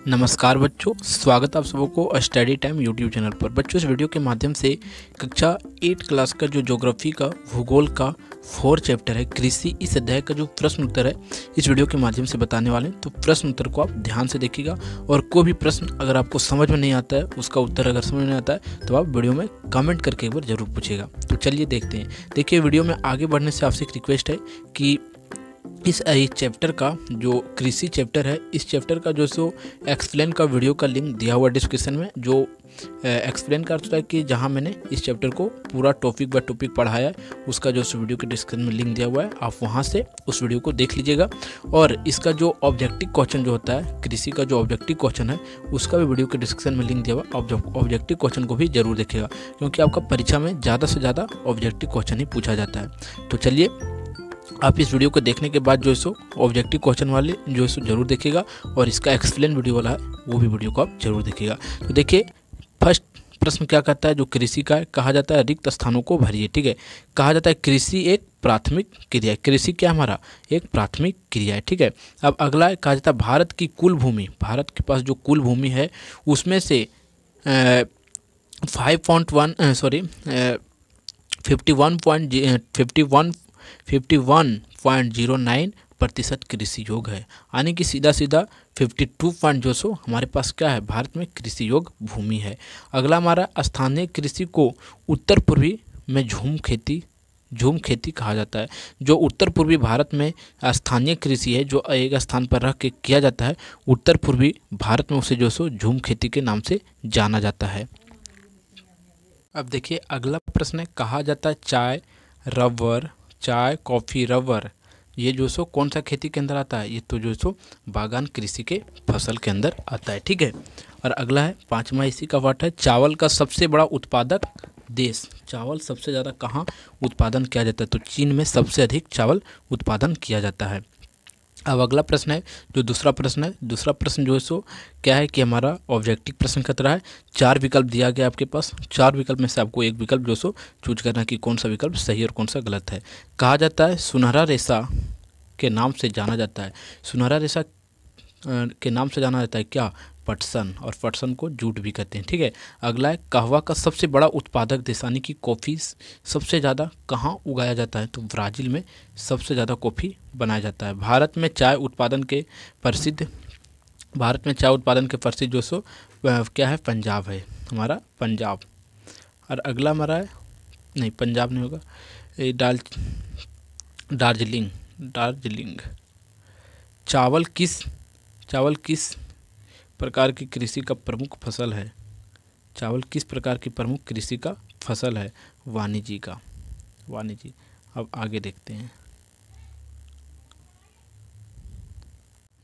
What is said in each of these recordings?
नमस्कार बच्चों, स्वागत आप सबों को स्टडी टाइम यूट्यूब चैनल पर। बच्चों, इस वीडियो के माध्यम से कक्षा 8 क्लास का जो ज्योग्राफी का भूगोल का 4 चैप्टर है कृषि, इस अध्याय का जो प्रश्न उत्तर है इस वीडियो के माध्यम से बताने वाले हैं। तो प्रश्न उत्तर को आप ध्यान से देखिएगा और कोई भी प्रश्न अगर आपको समझ में नहीं आता है, उसका उत्तर अगर समझ में नहीं आता है तो आप वीडियो में कमेंट करके एक बार जरूर पूछिएगा। तो चलिए देखते हैं। देखिए, वीडियो में आगे बढ़ने से आपसे एक रिक्वेस्ट है कि इस चैप्टर का जो कृषि चैप्टर है, इस चैप्टर का जो सो एक्सप्लेन का वीडियो का लिंक दिया हुआ डिस्क्रिप्शन में। जो एक्सप्लेन का अर्थ है कि जहां मैंने इस चैप्टर को पूरा टॉपिक बाय टॉपिक पढ़ाया है, उसका जो सो वीडियो के डिस्क्रिप्शन में लिंक दिया हुआ है, आप वहां से उस वीडियो को देख लीजिएगा। और इसका जो ऑब्जेक्टिव क्वेश्चन जो होता है, कृषि का जो ऑब्जेक्टिव क्वेश्चन है, उसका भी वीडियो के डिस्क्रिप्शन में लिंक दिया हुआ है। ऑब्जेक्टिव क्वेश्चन को भी जरूर देखिएगा, क्योंकि आपका परीक्षा में ज़्यादा से ज़्यादा ऑब्जेक्टिव क्वेश्चन ही पूछा जाता है। तो चलिए, आप इस वीडियो को देखने के बाद जो है सो ऑब्जेक्टिव क्वेश्चन वाले जो है सो जरूर देखिएगा, और इसका एक्सप्लेन वीडियो वाला है वो भी वीडियो को आप जरूर देखिएगा। तो देखिए, फर्स्ट प्रश्न क्या कहता है, जो कृषि का है, कहा जाता है रिक्त स्थानों को भरिए। ठीक है, कहा जाता है कृषि एक प्राथमिक क्रिया है। कृषि क्या हमारा एक प्राथमिक क्रिया है। ठीक है, अब अगला है, कहा जाता है भारत की कुल भूमि, भारत के पास जो कुल भूमि है उसमें से 51.09% कृषि योग है, यानी कि सीधा सीधा 52 जो सो हमारे पास क्या है, भारत में कृषि योग भूमि है। अगला हमारा स्थानीय कृषि को उत्तर पूर्वी में झूम खेती कहा जाता है। जो उत्तर पूर्वी भारत में स्थानीय कृषि है, जो एक स्थान पर रह के किया जाता है, उत्तर पूर्वी भारत में उसे जो सो झूम खेती के नाम से जाना जाता है। अब देखिए, अगला प्रश्न है, कहा जाता है चाय कॉफ़ी रबर, ये जो सो कौन सा खेती के अंदर आता है, ये तो जो सो बागान कृषि के फसल के अंदर आता है। ठीक है, और अगला है 5वां इसी का पार्ट है, चावल का सबसे बड़ा उत्पादक देश। चावल सबसे ज़्यादा कहाँ उत्पादन किया जाता है, तो चीन में सबसे अधिक चावल उत्पादन किया जाता है। अब अगला प्रश्न है, जो दूसरा प्रश्न जो है सो क्या है कि हमारा ऑब्जेक्टिव प्रश्न का तरह है। 4 विकल्प दिया गया आपके पास, 4 विकल्प में से आपको एक विकल्प जो सो चूज करना है कि कौन सा विकल्प सही और कौन सा गलत है। कहा जाता है सुनहरा रेशा के नाम से जाना जाता है। सुनहरा रेशा के नाम से जाना जाता है क्या, पटसन, और पटसन को जूट भी कहते हैं। ठीक है, अगला है कहवा का सबसे बड़ा उत्पादक देश, यानी कि कॉफ़ी सबसे ज़्यादा कहाँ उगाया जाता है, तो ब्राज़ील में सबसे ज़्यादा कॉफ़ी बनाया जाता है। भारत में चाय उत्पादन के प्रसिद्ध जो सो क्या है, पंजाब है, हमारा पंजाब। और अगला हमारा है, नहीं पंजाब नहीं होगा, ये दार्जिलिंग। चावल किस प्रकार की कृषि का प्रमुख फसल है, चावल किस प्रकार की प्रमुख कृषि का फसल है, वाणिज्य। अब आगे देखते हैं।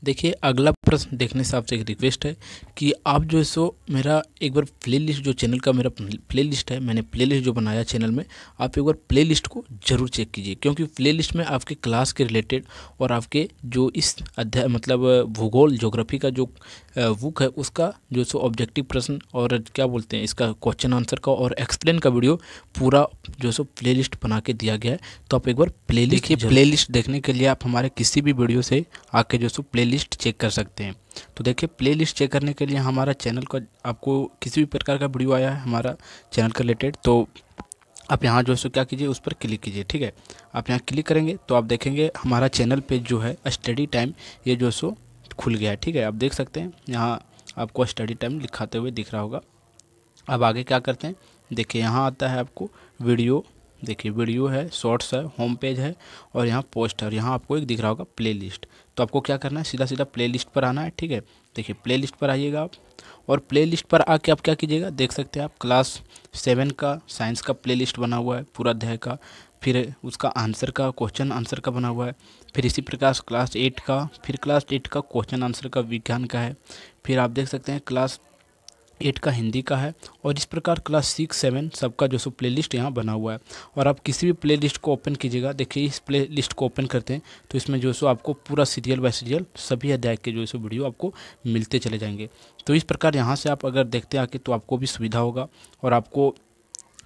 देखिए, अगला प्रश्न देखने से आपसे एक रिक्वेस्ट है कि आप जो है सो मेरा एक बार प्लेलिस्ट, जो चैनल का मेरा प्लेलिस्ट है, मैंने प्लेलिस्ट जो बनाया चैनल में, आप एक बार प्लेलिस्ट को जरूर चेक कीजिए, क्योंकि प्लेलिस्ट में आपके क्लास के रिलेटेड और आपके जो इस अध्याय मतलब भूगोल ज्योग्राफी का जो बुक है, उसका जो सो ऑब्जेक्टिव प्रश्न और क्या बोलते हैं इसका क्वेश्चन आंसर का और एक्सप्लेन का वीडियो पूरा जो सो प्लेलिस्ट बना के दिया गया है। तो आप एक बार प्लेलिस्ट देखने के लिए आप हमारे किसी भी वीडियो से आके जो सो प्लेलिस्ट चेक कर सकते हैं। तो देखिए, प्लेलिस्ट चेक करने के लिए हमारा चैनल का आपको किसी भी प्रकार का वीडियो आया है हमारा चैनल के रिलेटेड, तो आप यहाँ जो है सो क्या कीजिए, उस पर क्लिक कीजिए। ठीक है, आप यहाँ क्लिक करेंगे तो आप देखेंगे हमारा चैनल पे जो है स्टडी टाइम, ये जो सो खुल गया है। ठीक है, आप देख सकते हैं यहाँ आपको स्टडी टाइम लिखाते हुए दिख रहा होगा। अब आगे क्या करते हैं, देखिए यहाँ आता है आपको वीडियो, देखिए वीडियो है, शॉर्ट्स है, होम पेज है, और यहाँ पोस्ट है, और यहाँ आपको एक दिख रहा होगा प्लेलिस्ट। तो आपको क्या करना है, सीधा सीधा प्लेलिस्ट पर आना है। ठीक है, देखिए प्लेलिस्ट पर आइएगा आप, और प्लेलिस्ट पर आके आप क्या कीजिएगा, देख सकते हैं आप क्लास 7 का साइंस का प्लेलिस्ट बना हुआ है पूरा अध्याय का, फिर उसका आंसर का क्वेश्चन आंसर का बना हुआ है, फिर इसी प्रकार क्लास 8 का, फिर क्लास 8 का क्वेश्चन आंसर का विज्ञान का है, फिर आप देख सकते हैं क्लास 8 का हिंदी का है, और इस प्रकार क्लास 6, 7 सबका जो सो प्लेलिस्ट यहाँ बना हुआ है। और आप किसी भी प्लेलिस्ट को ओपन कीजिएगा, देखिए इस प्लेलिस्ट को ओपन करते हैं तो इसमें जो सो आपको पूरा सीरियल बाय सीरियल सभी अध्याय के जो सो वीडियो आपको मिलते चले जाएंगे। तो इस प्रकार यहाँ से आप अगर देखते आके तो आपको भी सुविधा होगा, और आपको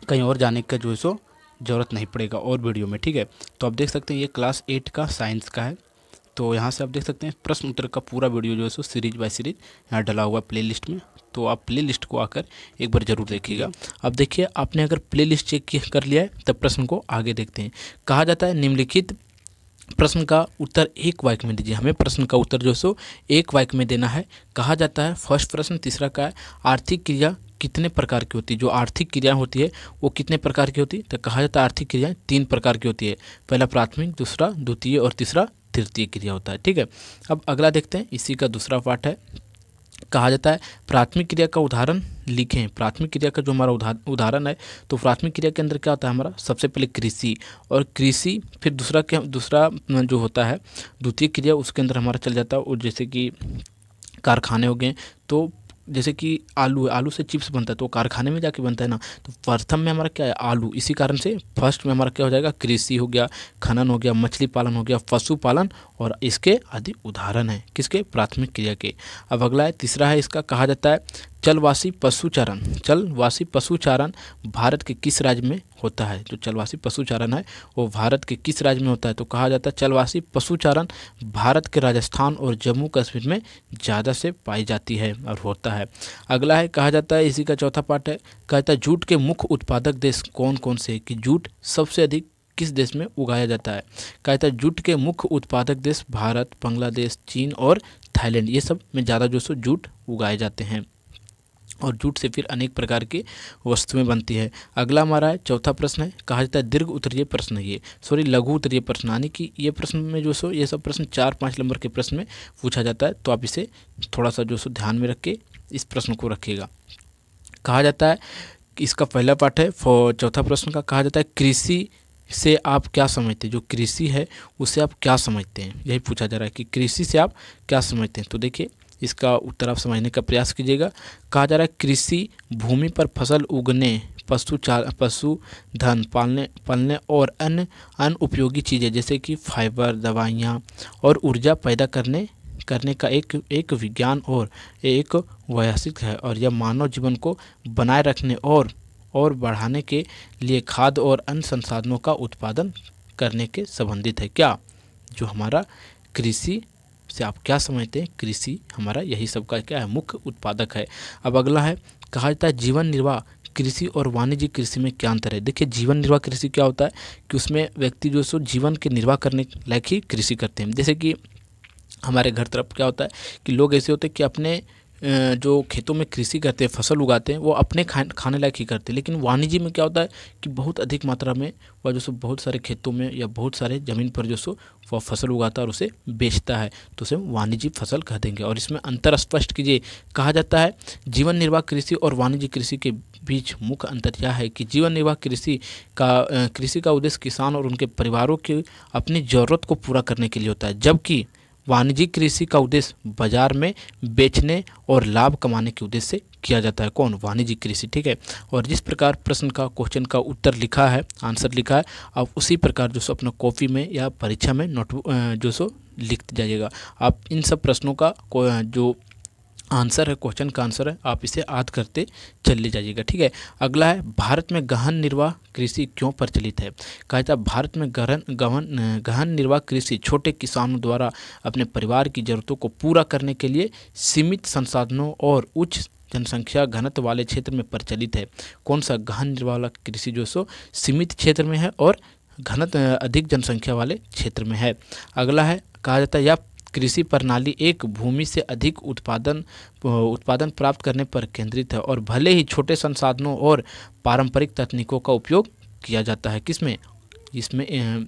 कहीं और जाने का जो है सो ज़रूरत नहीं पड़ेगा और वीडियो में। ठीक है, तो आप देख सकते हैं ये क्लास 8 का साइंस का है, तो यहाँ से आप देख सकते हैं प्रश्न उत्तर का पूरा वीडियो जो है सो सीरीज बाय सीरीज यहाँ डला हुआ प्लेलिस्ट में, तो आप प्लेलिस्ट को आकर एक बार जरूर देखिएगा। अब देखिए आपने अगर प्लेलिस्ट चेक कर लिया है तब प्रश्न को आगे देखते हैं। कहा जाता है निम्नलिखित प्रश्न का उत्तर एक वाक्य में दीजिए। हमें प्रश्न का उत्तर जो सो एक वाक्य में देना है। कहा जाता है फर्स्ट प्रश्न तीसरा का है आर्थिक क्रिया कितने प्रकार की होती है। जो आर्थिक क्रिया होती है वो कितने प्रकार की होती है, तो कहा जाता है आर्थिक क्रियाएं 3 प्रकार की होती है। पहला प्राथमिक, दूसरा द्वितीय और तीसरा तृतीय क्रिया होता है। ठीक है, अब अगला देखते हैं, इसी का दूसरा पार्ट है। कहा जाता है प्राथमिक क्रिया का उदाहरण लिखें। प्राथमिक क्रिया का जो हमारा उदाहरण है, तो प्राथमिक क्रिया के अंदर क्या होता है हमारा, सबसे पहले कृषि, और कृषि फिर दूसरा जो होता है द्वितीय क्रिया, उसके अंदर हमारा चल जाता है और जैसे कि कारखाने हो गए। तो जैसे कि आलू से चिप्स बनता है तो कारखाने में जाके बनता है ना। तो प्रथम में हमारा क्या है, आलू। इसी कारण से फर्स्ट में हमारा क्या हो जाएगा, कृषि हो गया, खनन हो गया, मछली पालन हो गया, पशुपालन, और इसके आदि उदाहरण है किसके, प्राथमिक क्रिया के। अब अगला है तीसरा है इसका, कहा जाता है चलवासी पशुचारण भारत के किस राज्य में होता है। जो चलवासी पशुचारण है वो भारत के किस राज्य में होता है, तो कहा जाता है चलवासी पशुचारण भारत के राजस्थान और जम्मू कश्मीर में ज़्यादा से पाई जाती है और होता है। अगला है, कहा जाता है इसी का चौथा पार्ट है, कहा जाता है जूट के मुख्य उत्पादक देश कौन कौन से, कि जूट सबसे अधिक किस देश में उगाया जाता है। कहा जाता है जूट के मुख्य उत्पादक देश भारत, बांग्लादेश, चीन और थाईलैंड, ये सब में ज़्यादा जो सो जूट उगाए जाते हैं, और जूट से फिर अनेक प्रकार की वस्तुएं बनती है। अगला हमारा है चौथा प्रश्न है, कहा जाता है दीर्घ उत्तरीय प्रश्न, लघु उत्तरीय प्रश्न, यानी कि ये प्रश्न में जो सो ये सब प्रश्न 4-5 नंबर के प्रश्न में पूछा जाता है। तो आप इसे थोड़ा सा जो सो ध्यान में रख के इस प्रश्न को रखिएगा। कहा जाता है कि इसका पहला पार्ट है चौथा प्रश्न का, कहा जाता है कृषि से आप क्या समझते हैं। जो कृषि है उससे आप क्या समझते हैं, यही पूछा जा रहा है कि कृषि से आप क्या समझते हैं। तो देखिए इसका उत्तर आप समझने का प्रयास कीजिएगा। कहा जा रहा है कृषि भूमि पर फसल उगने, पशुधन पालने और अन्य उपयोगी चीज़ें जैसे कि फाइबर, दवाइयाँ और ऊर्जा पैदा करने का एक विज्ञान और एक वैश्विक है, और यह मानव जीवन को बनाए रखने और बढ़ाने के लिए खाद्य और अन्य संसाधनों का उत्पादन करने के संबंधित है। क्या जो हमारा कृषि से आप क्या समझते हैं, कृषि हमारा यही सब का क्या है, मुख्य उत्पादक है। अब अगला है, कहा जाता है जीवन निर्वाह कृषि और वाणिज्यिक कृषि में क्या अंतर है। देखिए जीवन निर्वाह कृषि क्या होता है कि उसमें व्यक्ति जो सो जीवन के निर्वाह करने लायक ही कृषि करते हैं। जैसे कि हमारे घर तरफ क्या होता है कि लोग ऐसे होते हैं कि अपने जो खेतों में कृषि करते हैं, फसल उगाते हैं, वो अपने खाने लायक ही करते हैं। लेकिन वाणिज्य में क्या होता है कि बहुत अधिक मात्रा में वह जो सो बहुत सारे खेतों में या बहुत सारे ज़मीन पर जो सो वह फसल उगाता है और उसे बेचता है, तो उसे वाणिज्यिक फसल कह देंगे। और इसमें अंतर स्पष्ट कीजिए। कहा जाता है जीवन निर्वाह कृषि और वाणिज्यिक कृषि के बीच मुख्य अंतर यह है कि जीवन निर्वाह कृषि का उद्देश्य किसान और उनके परिवारों की अपनी ज़रूरत को पूरा करने के लिए होता है, जबकि वाणिज्यिक कृषि का उद्देश्य बाजार में बेचने और लाभ कमाने के उद्देश्य से किया जाता है। कौन, वाणिज्यिक कृषि। ठीक है, और जिस प्रकार प्रश्न का क्वेश्चन का उत्तर लिखा है, आंसर लिखा है, आप उसी प्रकार जो सो अपना कॉपी में या परीक्षा में नोटबुक जो सो लिखते जाइएगा। आप इन सब प्रश्नों का जो आंसर है, क्वेश्चन का आंसर है, आप इसे याद करते चले जाइएगा। ठीक है, अगला है भारत में गहन निर्वाह कृषि क्यों प्रचलित है। कहा जाता है भारत में गहन निर्वाह कृषि छोटे किसानों द्वारा अपने परिवार की ज़रूरतों को पूरा करने के लिए सीमित संसाधनों और उच्च जनसंख्या घनत्व वाले क्षेत्र में प्रचलित है। कौन सा, गहन निर्वाह वाला कृषि जो सो सीमित क्षेत्र में है और अधिक जनसंख्या वाले क्षेत्र में है। अगला है, कहा जाता है यह कृषि प्रणाली एक भूमि से अधिक उत्पादन प्राप्त करने पर केंद्रित है, और भले ही छोटे संसाधनों और पारंपरिक तकनीकों का उपयोग किया जाता है। किसमें, इसमें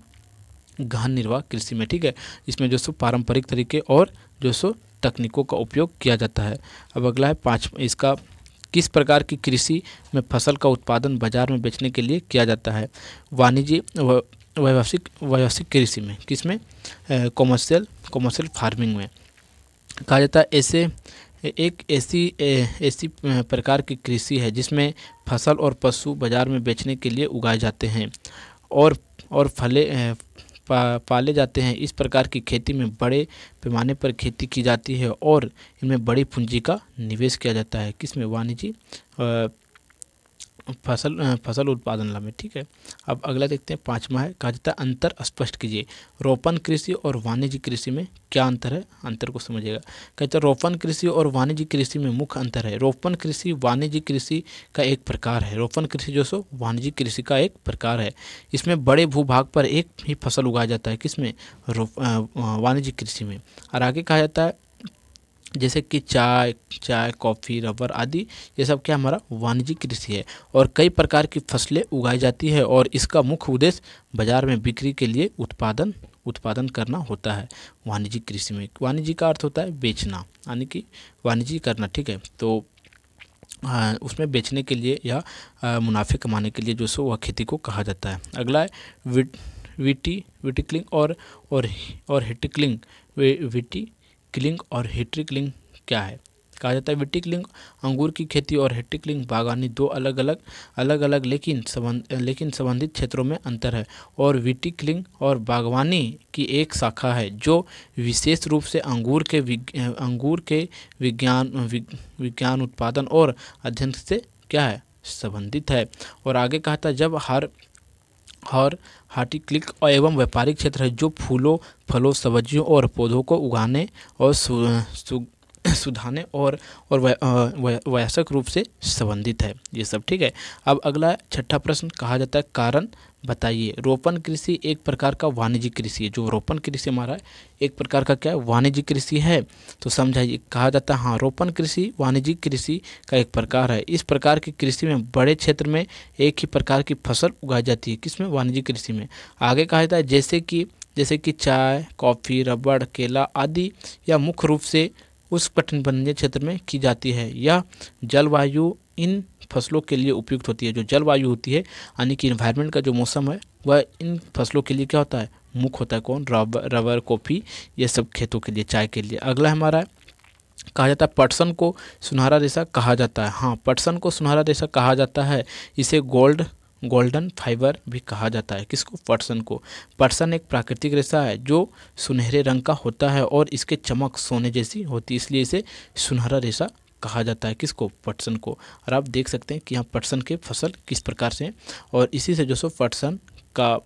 गहन निर्वाह कृषि में। ठीक है, इसमें जो सो पारंपरिक तरीके और जो सो तकनीकों का उपयोग किया जाता है। अब अगला है इसका, किस प्रकार की कृषि में फसल का उत्पादन बाजार में बेचने के लिए किया जाता है। वाणिज्य व्यावसायिक कृषि में, किसमें, कॉमर्शियल फार्मिंग में। कहा जाता है ऐसी प्रकार की कृषि है जिसमें फसल और पशु बाजार में बेचने के लिए उगाए जाते हैं और पाले जाते हैं। इस प्रकार की खेती में बड़े पैमाने पर खेती की जाती है और इनमें बड़ी पूंजी का निवेश किया जाता है। किसमें, फसल उत्पादन लाभ में। ठीक है, अब अगला देखते हैं, 5वां है, कहा जाता है अंतर स्पष्ट कीजिए। रोपण कृषि और वाणिज्यिक कृषि में क्या अंतर है, अंतर को समझिएगा। कहते हैं रोपण कृषि और वाणिज्यिक कृषि में मुख्य अंतर है। रोपण कृषि वाणिज्यिक कृषि का एक प्रकार है। रोपण कृषि जो सो वाणिज्यिक कृषि का एक प्रकार है। इसमें बड़े भूभाग पर एक ही फसल उगाया जाता है, किसमें, वाणिज्यिक कृषि में। और आगे कहा जाता है जैसे कि चाय, कॉफ़ी, रबर आदि, ये सब क्या हमारा वाणिज्यिक कृषि है। और कई प्रकार की फसलें उगाई जाती है और इसका मुख्य उद्देश्य बाजार में बिक्री के लिए उत्पादन करना होता है। वाणिज्यिक कृषि में वाणिज्य का अर्थ होता है बेचना, यानी कि वाणिज्य करना। ठीक है, तो उसमें बेचने के लिए या मुनाफे कमाने के लिए जो सो वह खेती को कहा जाता है। अगला है विटिक्लिंग और हिटिक्लिंग। विटिक्लिंग और हिटिक्लिंग क्या है, कहा जाता है विटिक्लिंग अंगूर की खेती और हिटिक्लिंग बागवानी दो अलग अलग लेकिन संबंधित क्षेत्रों में अंतर है। और विटिक्लिंग और बागवानी की एक शाखा है जो विशेष रूप से अंगूर के विज्ञान उत्पादन और अध्ययन से क्या है, संबंधित है। और आगे कहा था जब हार्टिकल्चर एवं व्यापारिक क्षेत्र है जो फूलों, फलों, सब्जियों और पौधों को उगाने और सुधारने और वयस्क रूप से संबंधित है, ये सब। ठीक है, अब अगला 6ठा प्रश्न, कहा जाता है कारण बताइए। रोपण कृषि एक प्रकार का वाणिज्यिक कृषि है। जो रोपण कृषि हमारा है एक प्रकार का क्या है, वाणिज्यिक कृषि है। तो समझाइए, कहा जाता है हाँ, रोपण कृषि वाणिज्यिक कृषि का एक प्रकार है। इस प्रकार की कृषि में बड़े क्षेत्र में एक ही प्रकार की फसल उगाई जाती है, किसमें, वाणिज्यिक कृषि में। आगे कहा जाता है जैसे कि चाय, कॉफ़ी, रबड़, केला आदि, या मुख्य रूप से उस कटिबंधीय क्षेत्र में की जाती है। यह जलवायु इन फसलों के लिए उपयुक्त होती है। जो जलवायु होती है यानी कि इन्वायरमेंट का जो मौसम है वह इन फसलों के लिए क्या होता है, मुख्य होता है। कौन, रबर, कॉफ़ी, ये सब खेतों के लिए, चाय के लिए। अगला हमारा कहा जाता है पटसन को सुनहरा रेशा कहा जाता है। हाँ, पटसन को सुनहरा रेशा कहा जाता है। इसे गोल्डन फाइबर भी कहा जाता है। किसको, पटसन को। पटसन एक प्राकृतिक रेशा है जो सुनहरे रंग का होता है और इसके चमक सोने जैसी होती है, इसलिए इसे सुनहरा रेशा कहा जाता है। किसको, पटसन को। और आप देख सकते हैं कि यहाँ पटसन के फसल किस प्रकार से हैं और इसी से जो सो पटसन का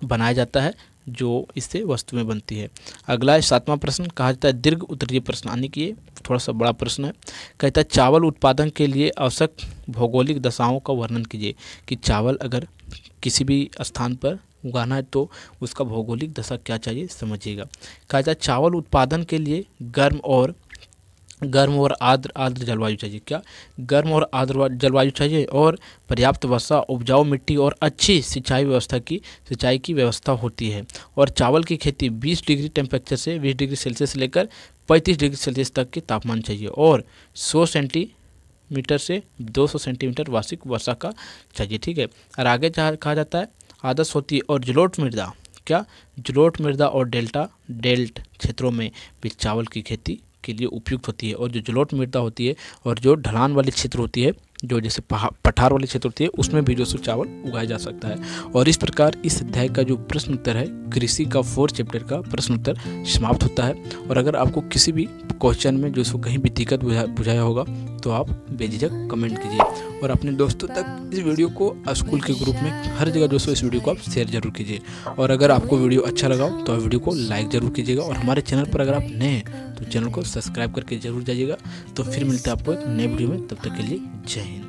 बनाया जाता है, जो इससे वस्तु में बनती है। अगला है 7वां प्रश्न, कहा जाता है दीर्घ उत्तरीय प्रश्न, यानी कि ये थोड़ा सा बड़ा प्रश्न है। कहता है चावल उत्पादन के लिए आवश्यक भौगोलिक दशाओं का वर्णन कीजिए। कि चावल अगर किसी भी स्थान पर उगाना है तो उसका भौगोलिक दशा क्या चाहिए, समझिएगा। कहा जाता है चावल उत्पादन के लिए गर्म और आर्द्र जलवायु चाहिए। क्या, गर्म और आर्द्र जलवायु चाहिए और पर्याप्त वर्षा, उपजाऊ मिट्टी और अच्छी सिंचाई की व्यवस्था होती है। और चावल की खेती 20 डिग्री टेम्परेचर से 20 डिग्री सेल्सियस से लेकर 35 डिग्री सेल्सियस तक के तापमान चाहिए और 100 सेंटीमीटर से 200 सेंटीमीटर वार्षिक वर्षा का चाहिए। ठीक है, और आगे कहा जाता है आदर्श होती है और जलोढ़ मृदा, क्या, जलोढ़ मृदा और डेल्ट क्षेत्रों में भी चावल की खेती के लिए उपयुक्त होती है। और जो जलोढ़ मृदा होती है और जो ढलान वाली क्षेत्र होती है, जो जैसे पठार वाली क्षेत्र होती है, उसमें भी जो सो चावल उगाया जा सकता है। और इस प्रकार इस अध्याय का जो प्रश्न उत्तर है, कृषि का 4 चैप्टर का प्रश्न उत्तर समाप्त होता है। और अगर आपको किसी भी क्वेश्चन में जो सो कहीं भी दिक्कत बुझाया होगा तो आप बेझिझक कमेंट कीजिए और अपने दोस्तों तक इस वीडियो को स्कूल के ग्रुप में हर जगह जो सो इस वीडियो को आप शेयर जरूर कीजिए। और अगर आपको वीडियो अच्छा लगा तो आप वीडियो को लाइक ज़रूर कीजिएगा और हमारे चैनल पर अगर आप नए हैं तो चैनल को सब्सक्राइब करके जरूर जाइएगा। तो फिर मिलते हैं आपको एक नए वीडियो में, तब तक के लिए जय हिंद।